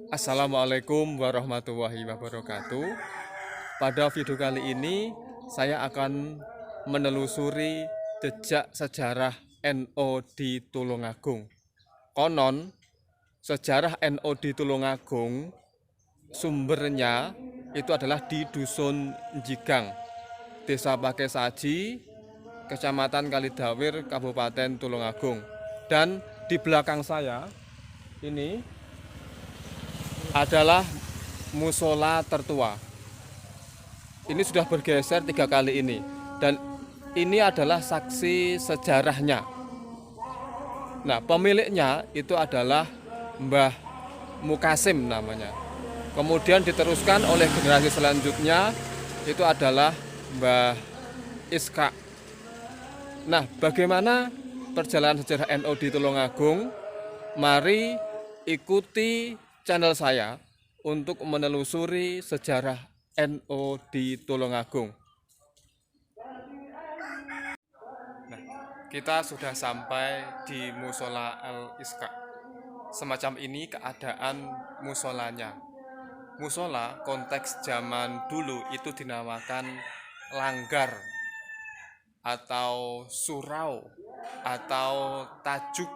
Assalamualaikum warahmatullahi wabarakatuh. Pada video kali ini saya akan menelusuri jejak sejarah NO di Tulungagung. Konon sejarah NO di Tulungagung sumbernya itu adalah di Dusun Jigang, Desa Pakesaji, Kecamatan Kalidawir, Kabupaten Tulungagung. Dan di belakang saya ini adalah musola tertua. Ini sudah bergeser 3 kali ini, dan ini adalah saksi sejarahnya. Nah, pemiliknya itu adalah Mbah Mukasim namanya. Kemudian diteruskan oleh generasi selanjutnya itu adalah Mbah Iska. Nah, bagaimana perjalanan sejarah NO di Tulungagung? Mari ikuti channel saya untuk menelusuri sejarah NO di Tulungagung. Nah, kita sudah sampai di Musola Al-Iska. Semacam ini keadaan musolanya. Musola konteks zaman dulu itu dinamakan langgar atau surau atau tajuk.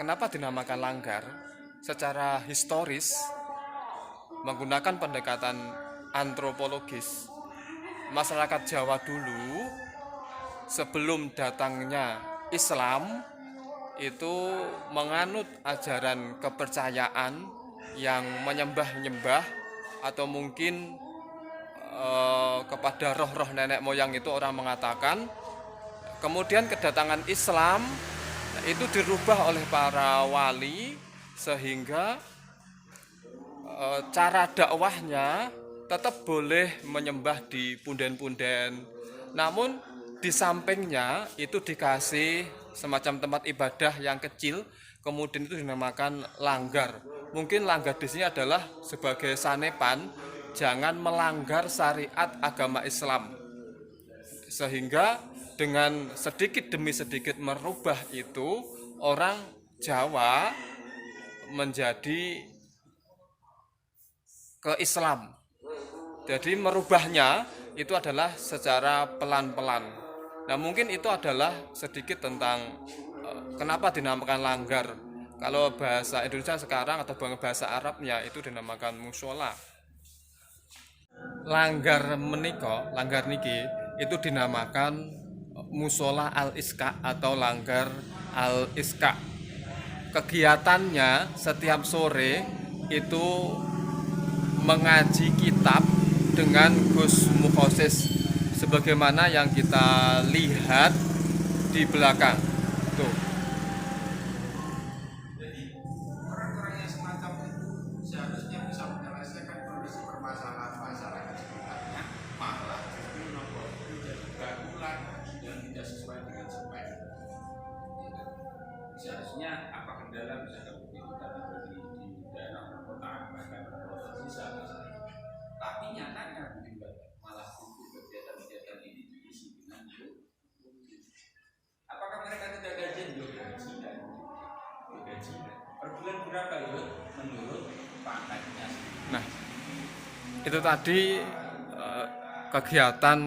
Kenapa dinamakan langgar? Secara historis, menggunakan pendekatan antropologis, masyarakat Jawa dulu sebelum datangnya Islam itu menganut ajaran kepercayaan yang menyembah-nyembah atau mungkin kepada roh-roh nenek moyang itu orang mengatakan. Kemudian kedatangan Islam itu dirubah oleh para wali sehingga cara dakwahnya tetap boleh menyembah di punden-punden, namun di sampingnya itu dikasih semacam tempat ibadah yang kecil, kemudian itu dinamakan langgar. Mungkin langgar di sini adalah sebagai sanepan jangan melanggar syariat agama Islam, sehingga dengan sedikit demi sedikit merubah itu orang Jawa menjadi ke Islam. Jadi merubahnya itu adalah secara pelan-pelan. Nah, mungkin itu adalah sedikit tentang kenapa dinamakan langgar. Kalau bahasa Indonesia sekarang atau bahasa Arabnya itu dinamakan musola. Langgar niki itu dinamakan musola al-iska atau langgar al-iska. Kegiatannya setiap sore itu mengaji kitab dengan Gus Mukhosis sebagaimana yang kita lihat di belakang tuh. Jadi orang-orang yang semacam itu seharusnya bisa menyelesaikan kondisi permasalahan masyarakat sekitarnya, malah justru membuat menjadi gangguan yang tidak sesuai dengan spek. Seharusnya apa kendala misalkan begitu tadi di daerah perkotaan bahkan provinsi seharusnya. Tapi nyatanya begitu malah untuk kegiatan-kegiatan ini diisi dengan itu. Apakah mereka tidak gajian? Gaji dan gaji per bulan berapa ya menurut pangkatnya. Nah, itu tadi kegiatan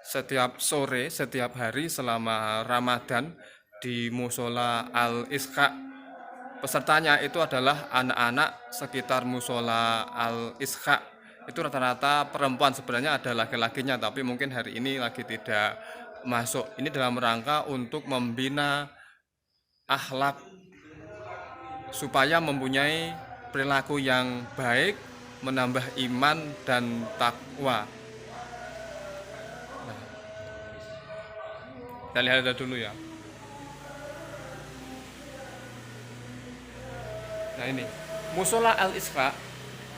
setiap sore, setiap hari selama Ramadan di musola Al-Iska. Pesertanya itu adalah anak-anak sekitar musola Al-Iska. Itu rata-rata perempuan, sebenarnya ada laki-lakinya tapi mungkin hari ini lagi tidak masuk. Ini dalam rangka untuk membina akhlak supaya mempunyai perilaku yang baik, menambah iman dan takwa. Nah, kita lihat dulu ya. Nah, ini musola Al-Iska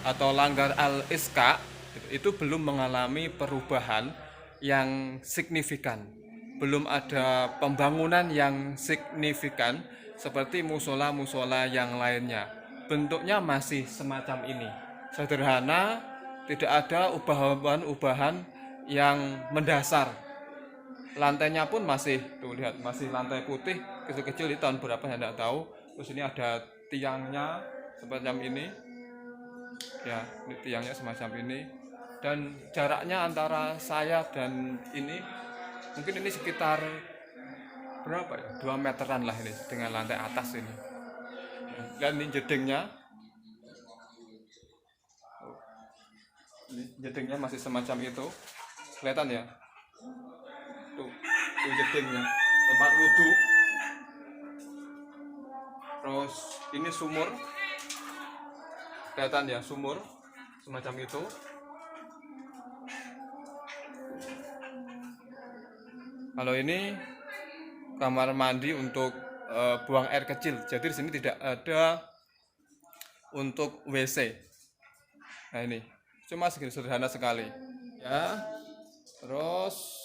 atau langgar Al-Iska itu belum mengalami perubahan yang signifikan. Belum ada pembangunan yang signifikan seperti musola-musola yang lainnya. Bentuknya masih semacam ini. Sederhana, tidak ada ubahan-ubahan yang mendasar. Lantainya pun masih, tuh lihat, masih lantai putih kecil-kecil di tahun berapa saya tidak tahu. Terus ini ada tiangnya, semacam ini ya, ini tiangnya semacam ini, dan jaraknya antara saya dan ini mungkin ini sekitar berapa ya, 2 meteran lah ini dengan lantai atas ini. Dan ini jedingnya, ini jedingnya masih semacam itu, kelihatan ya, tuh jedingnya, tempat wudhu. Terus ini sumur, kelihatan ya, sumur semacam itu. Kalau ini kamar mandi untuk buang air kecil. Jadi di sini tidak ada untuk WC. Nah ini cuma segini sederhana sekali. Ya. Terus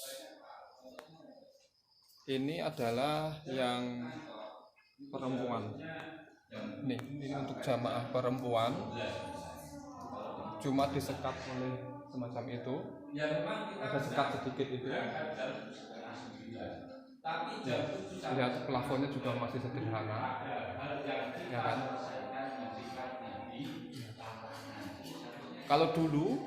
ini adalah yang perempuan. Ini untuk jamaah perempuan. Cuma disekat oleh semacam itu. Ada sekat sedikit itu. Ya, lihat plafonnya juga masih sederhana, ya kan? Kalau dulu,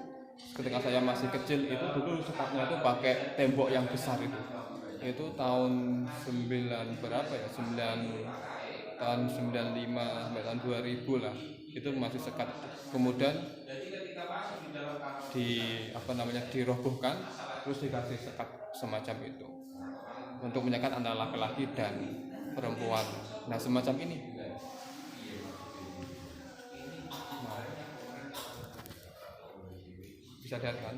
ketika saya masih kecil itu dulu sekatnya itu pakai tembok yang besar itu tahun 9 berapa ya? 9 tahun 95 sampai tahun 2000 lah. Itu masih sekat. Kemudian dirobohkan, terus dikasih sekat semacam itu untuk menyekat antara laki-laki dan perempuan. Nah semacam ini. Nah, bisa lihat kan?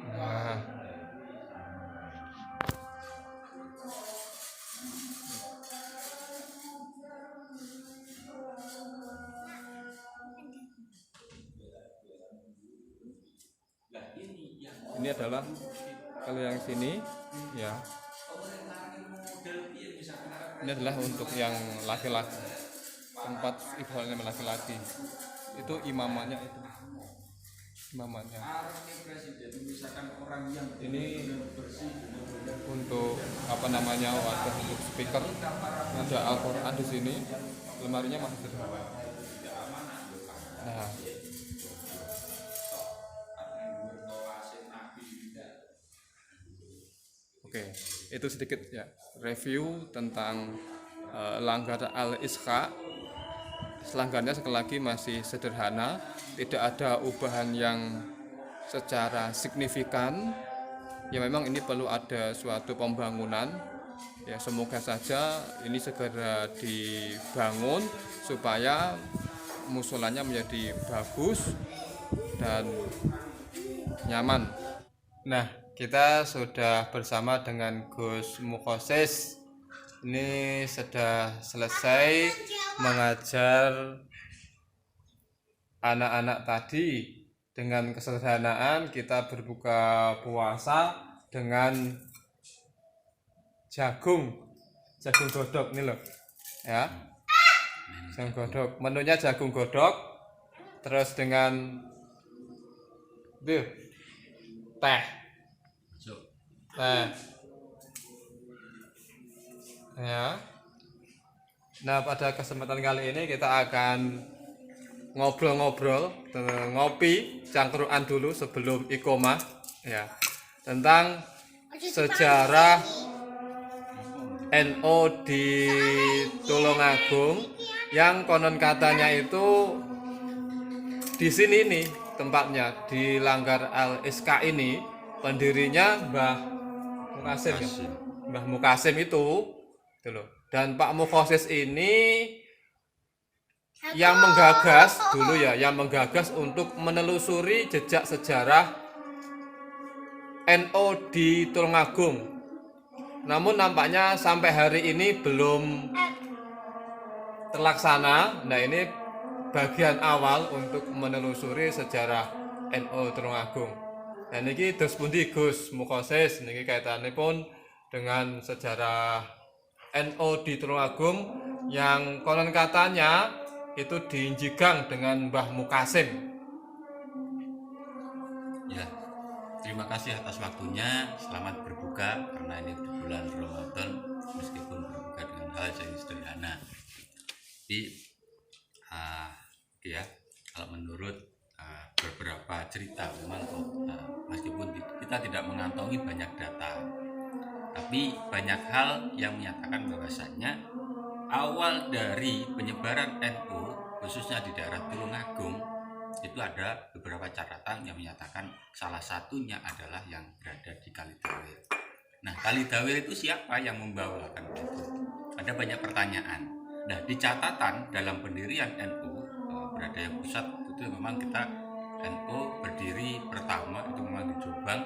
Nah, ini adalah kalau yang sini ya, ini adalah untuk yang laki-laki, tempat ibadahnya laki-laki. Itu imamannya itu, imamannya. Ini untuk wadah untuk speaker, ada Al-Quran di sini, lemarinya masih sederhana. Nah, oke, itu sedikit ya review tentang Langgar Al-Isqa. Langgarnya sekali lagi masih sederhana, tidak ada ubahan yang secara signifikan. Ya memang ini perlu ada suatu pembangunan. Ya semoga saja ini segera dibangun supaya musolanya menjadi bagus dan nyaman. Nah, kita sudah bersama dengan Gus Mukhosis. Ini sudah selesai mengajar anak-anak tadi. Dengan kesederhanaan kita berbuka puasa dengan jagung godok nih loh ya, jagung godok, menunya jagung godok, terus dengan teh ya. Nah pada kesempatan kali ini kita akan ngobrol-ngobrol, ngopi, cangkruan dulu sebelum iqomah ya, tentang sejarah NO di Tulungagung yang konon katanya itu di sini nih tempatnya, di Langgar Al-Isqa ini pendirinya Mbah Mukasim. Mbah Mukasim itu loh. Dan Pak Mukhosis ini yang menggagas dulu ya, yang menggagas untuk menelusuri jejak sejarah NO di Tulungagung. Namun nampaknya sampai hari ini belum terlaksana. Nah ini bagian awal untuk menelusuri sejarah NO Tulungagung. Dan ini dos pundi Gus Mukhosis niki kaitannya pun dengan sejarah NO di Tulungagung yang konon katanya itu diinjigang dengan Mbah Mukasim. Ya, terima kasih atas waktunya. Selamat berbuka karena ini di bulan Ramadan, meskipun berbuka dengan hal yang sederhana. Jadi ya kalau menurut beberapa cerita memang meskipun kita tidak mengantongi banyak data, tapi banyak hal yang menyatakan bahwasannya awal dari penyebaran NU khususnya di daerah Tulungagung itu ada beberapa catatan yang menyatakan salah satunya adalah yang berada di Kalidawir. Nah, Kalidawir itu siapa yang membawakan itu? Ada banyak pertanyaan. Nah, di catatan dalam pendirian NU berada yang pusat itu memang kita NU berdiri pertama itu memang di Jombang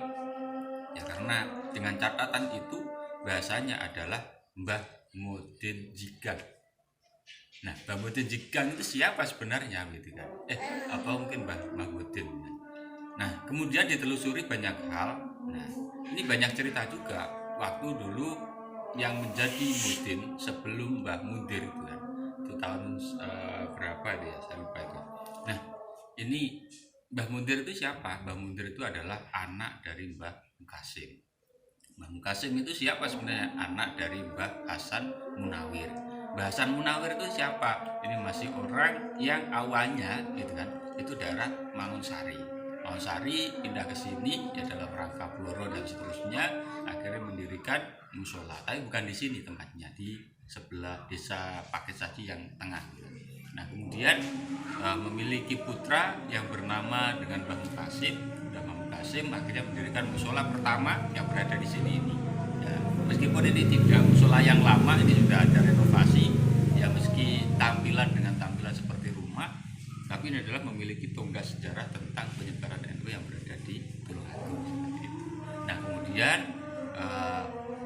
ya, karena dengan catatan itu bahasanya adalah Mbah Mudin Jigang. Nah, Mbah Mudin Jigang itu siapa sebenarnya gitu kan? Apa mungkin Mbah Mudin. Nah, kemudian ditelusuri banyak hal. Nah, ini banyak cerita juga waktu dulu yang menjadi Mudin sebelum Mbah Mundir itu kan. Itu tahun berapa itu ya, saya lupa itu. Nah, ini Mbah Mundir itu siapa? Mbah Mundir itu adalah anak dari Mbah Mukasim. Mbah Mukasim itu siapa sebenarnya? Anak dari Mbah Hasan Munawir. Mbah Hasan Munawir itu siapa? Ini masih orang yang awalnya gitu kan, itu daerah Mangunsari. Mangunsari pindah ke sini ya dalam rangka Bloro dan seterusnya, akhirnya mendirikan musola. Tapi bukan di sini tempatnya, di sebelah desa Paket Saji yang tengah. Nah, kemudian memiliki putra yang bernama dengan Mbah Mukasim. Mbah Mukasim akhirnya mendirikan musola pertama yang berada di sini ini. Ya, meskipun ini tidak musola yang lama, ini sudah ada renovasi. Ya, meski tampilan dengan tampilan seperti rumah, tapi ini adalah memiliki tonggak sejarah tentang penyebaran NU yang berada di Tulungagung seperti itu. Nah, kemudian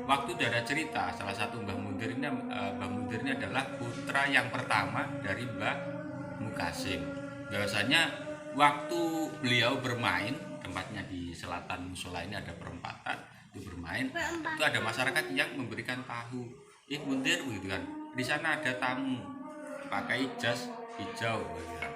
waktu ada cerita salah satu Mbah Mundir ini adalah putra yang pertama dari Mbah Mukasim. Biasanya waktu beliau bermain, tempatnya di selatan musola ini ada perempatan, itu bermain, itu ada masyarakat yang memberikan tahu, Mundir gitu kan, di sana ada tamu pakai jas hijau gitu kan.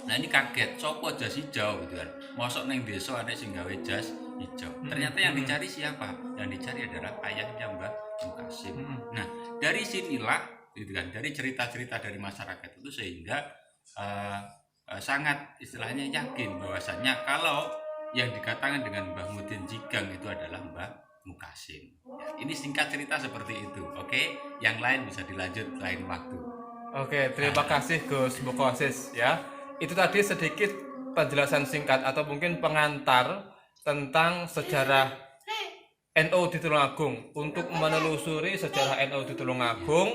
Nah, ini kaget, sopo jas hijau gitu kan, mosok neng desa ada sing gawe jas hijau. Ternyata yang dicari siapa? Yang dicari adalah ayahnya Mbah Mukasim. Nah, dari sinilah gitu kan, dari cerita-cerita dari masyarakat itu sehingga sangat istilahnya yakin bahwasannya kalau yang dikatakan dengan Mbah Mudin Jigang itu adalah Mbah Mukasim. Ini singkat cerita seperti itu. Oke, yang lain bisa dilanjut lain waktu. Oke, terima kasih Gus Mukosis ya. Itu tadi sedikit penjelasan singkat atau mungkin pengantar tentang sejarah NU di Tulungagung. Untuk menelusuri sejarah NU di Tulungagung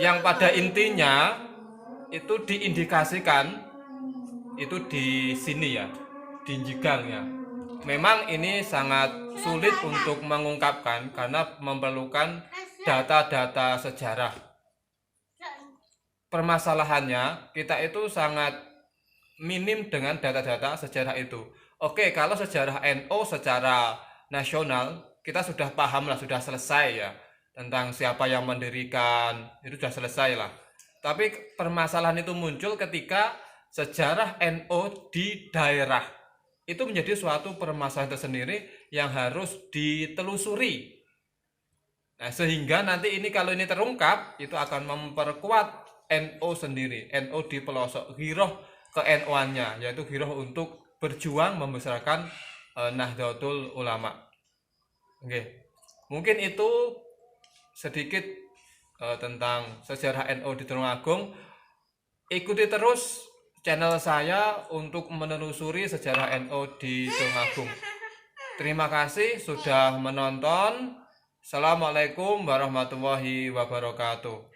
yang pada intinya itu diindikasikan itu di sini ya, di Jigang ya. Memang ini sangat sulit untuk mengungkapkan karena memerlukan data-data sejarah. Permasalahannya kita itu sangat minim dengan data-data sejarah itu. Oke, kalau sejarah NU secara nasional kita sudah paham lah, sudah selesai ya, tentang siapa yang mendirikan, itu sudah selesai lah. Tapi permasalahan itu muncul ketika sejarah NU di daerah itu menjadi suatu permasalahan tersendiri yang harus ditelusuri. Nah, sehingga nanti ini kalau ini terungkap itu akan memperkuat NU sendiri, NU di pelosok, giroh ke NU-nya, yaitu giroh untuk berjuang membesarkan Nahdlatul Ulama. Oke. Mungkin itu sedikit tentang sejarah NU di Tulungagung. Ikuti terus channel saya untuk menelusuri sejarah NU di Tulungagung. Terima kasih sudah menonton. Assalamualaikum warahmatullahi wabarakatuh.